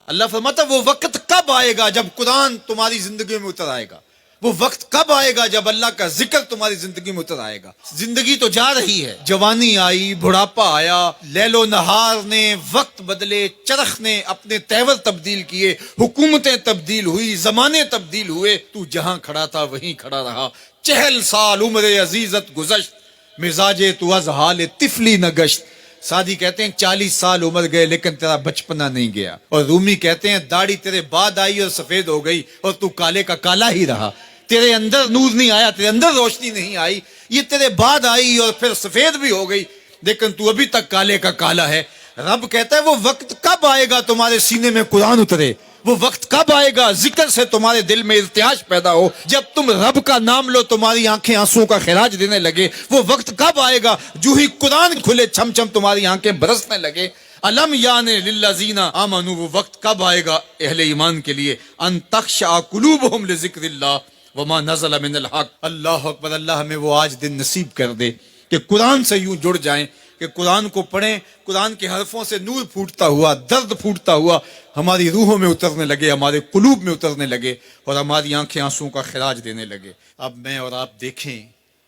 اللہ فرماتا وہ وقت کب آئے گا جب قرآن تمہاری زندگی میں اتر آئے گا، وہ وقت کب آئے گا جب اللہ کا ذکر تمہاری زندگی میں اتر آئے گا۔ زندگی تو جا رہی ہے، جوانی آئی، بڑھاپا آیا، لیل و نہار نے وقت بدلے، چرخ نے اپنے تیور تبدیل کیے، حکومتیں تبدیل ہوئی، زمانے تبدیل ہوئے، تو جہاں کھڑا تھا وہیں کھڑا رہا۔ 40 سال عمر عزیزت گزشت، مزاج تو از حال طفلی نہ گشت۔ سادی کہتے ہیں 40 سال عمر گئے لیکن تیرا بچپنا نہیں گیا، اور رومی کہتے ہیں داڑھی تیرے بعد آئی اور سفید ہو گئی اور تو کالے کا کالا ہی رہا۔ تیرے اندر نور نہیں آیا، تیرے اندر روشنی نہیں آئی، یہ تیرے بعد آئی اور پھر سفید بھی ہو گئی لیکن تو ابھی تک کالے کا کالا ہے۔ رب کہتا ہے وہ وقت کب آئے گا تمہارے سینے میں قرآن اترے، وہ وقت کب آئے گا ذکر سے تمہارے دل میں ارتعاش پیدا ہو، جب تم رب کا نام لو تمہاری آنکھیں آنسوں کا خراج دینے لگے۔ وہ وقت کب آئے گا جو ہی قرآن کھلے چھم چھم تمہاری آنکھیں برسنے لگے۔ علم یعنی للذین آمنوا، وہ وقت کب آئے گا اہل ایمان کے لیے، ان تخشع قلوبہم لذکر اللہ وما نزل من الحق۔ اللہ اکبر، اللہ ہمیں وہ آج دن نصیب کر دے کہ قرآن سے یوں جڑ جائیں کہ قرآن کو پڑھیں، قرآن کے حرفوں سے نور پھوٹتا ہوا، درد پھوٹتا ہوا ہماری روحوں میں اترنے لگے، ہمارے قلوب میں اترنے لگے اور ہماری آنکھیں آنسوں کا خراج دینے لگے۔ اب میں اور آپ دیکھیں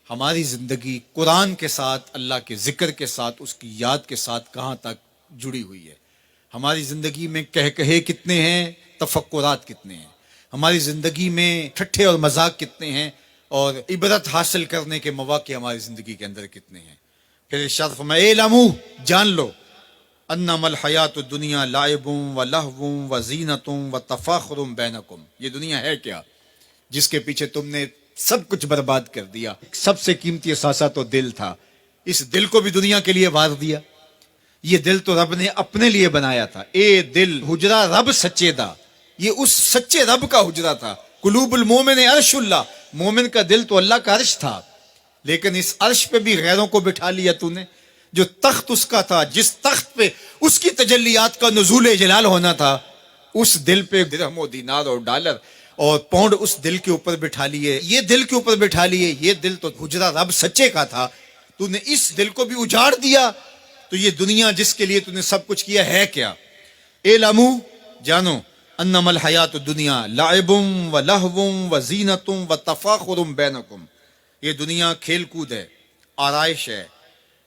ہماری زندگی قرآن کے ساتھ، اللہ کے ذکر کے ساتھ، اس کی یاد کے ساتھ کہاں تک جڑی ہوئی ہے۔ ہماری زندگی میں کہے کتنے ہیں، تفکرات کتنے ہیں، ہماری زندگی میں ٹھٹھے اور مذاق کتنے ہیں، اور عبرت حاصل کرنے کے مواقع ہماری زندگی کے اندر کتنے ہیں۔ پھر ارشاد فرمایا اعلموا، جان لو، انما الحیات الدنیا لعب و لہو و زینت و تفاخر بینکم، یہ دنیا ہے کیا جس کے پیچھے تم نے سب کچھ برباد کر دیا۔ سب سے قیمتی اثاثہ تو دل تھا، اس دل کو بھی دنیا کے لیے وار دیا۔ یہ دل تو رب نے اپنے لیے بنایا تھا، اے دل حجرہ رب سچے دا، یہ اس سچے رب کا حجرہ تھا۔ قلوب المومن عرش اللہ، مومن کا دل تو اللہ کا عرش تھا، لیکن اس عرش پہ بھی غیروں کو بٹھا لیا تو نے۔ جو تخت اس کا تھا، جس تخت پہ اس کی تجلیات کا نزول جلال ہونا تھا، اس دل پہ درہم و دینار اور ڈالر اور پاؤنڈ اس دل کے اوپر بٹھا لیے، یہ دل کے اوپر بٹھا لیے۔ یہ دل تو حجرہ رب سچے کا تھا، تو نے اس دل کو بھی اجاڑ دیا۔ تو یہ دنیا جس کے لیے تو نے سب کچھ کیا ہے کیا؟ اعلموا، جانو، انما الحیات الدنیا لعب و لہو و زینت و تفاخر بینکم، یہ دنیا کھیل کود ہے، آرائش ہے،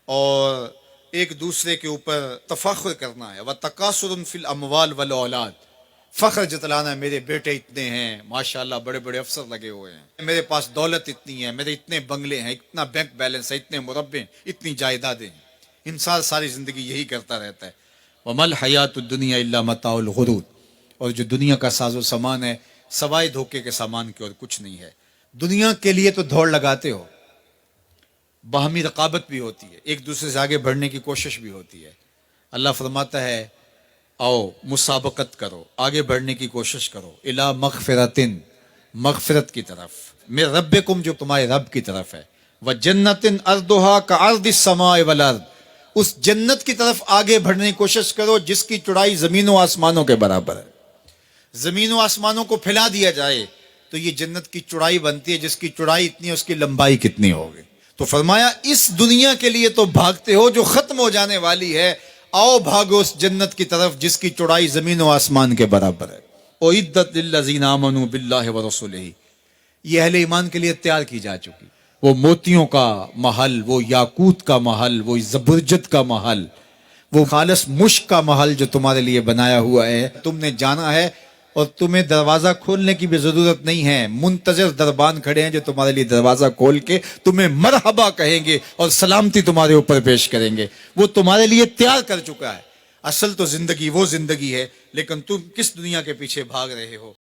اور ایک دوسرے کے اوپر تفاخر کرنا ہے۔ وَتَكَاثُرٌ فِي الْأَمْوَالِ وَالْأَوْلَادِ، فخر جتلانا، میرے بیٹے اتنے ہیں، ماشاءاللہ بڑے بڑے افسر لگے ہوئے ہیں، میرے پاس دولت اتنی ہے، میرے اتنے بنگلے ہیں، اتنا بینک بیلنس ہے، اتنے مربے ہیں، اتنی جائیدادیں ہیں۔ انسان ساری زندگی یہی کرتا رہتا ہے۔ وَمَا الْحَيَاةُ الدُّنْيَا إِلَّا مَتَاعُ الْغُرُورِ، اور جو دنیا کا ساز و سامان ہے سوائے دھوکے کے سامان کے اور کچھ نہیں ہے۔ دنیا کے لیے تو دوڑ لگاتے ہو، باہمی رقابت بھی ہوتی ہے، ایک دوسرے سے آگے بڑھنے کی کوشش بھی ہوتی ہے۔ اللہ فرماتا ہے آؤ مسابقت کرو، آگے بڑھنے کی کوشش کرو، الی مغفرتن، مغفرت کی طرف، من ربکم، جو تمہارے رب کی طرف ہے، وجنتن ارضھا کعرض السماء والارض، اس جنت کی طرف آگے بڑھنے کی کوشش کرو جس کی چوڑائی زمین و آسمانوں کے برابر ہے۔ زمین و آسمانوں کو پھیلا دیا جائے تو یہ جنت کی چوڑائی بنتی ہے، جس کی چوڑائی اتنی ہے اس کی لمبائی کتنی ہوگی۔ تو فرمایا اس دنیا کے لیے تو بھاگتے ہو جو ختم ہو جانے والی ہے، آؤ بھاگو اس جنت کی طرف جس کی چوڑائی زمین و آسمان کے برابر ہے۔ اعدت للذین آمنوا باللہ ورسولہ، یہ اہل ایمان کے لیے تیار کی جا چکی، وہ موتیوں کا محل، وہ یاقوت کا محل، وہ زبرجد کا محل، وہ خالص مشک کا محل جو تمہارے لیے بنایا ہوا ہے، تم نے جانا ہے، اور تمہیں دروازہ کھولنے کی بھی ضرورت نہیں ہے، منتظر دربان کھڑے ہیں جو تمہارے لیے دروازہ کھول کے تمہیں مرحبا کہیں گے اور سلامتی تمہارے اوپر پیش کریں گے۔ وہ تمہارے لیے تیار کر چکا ہے۔ اصل تو زندگی وہ زندگی ہے، لیکن تم کس دنیا کے پیچھے بھاگ رہے ہو؟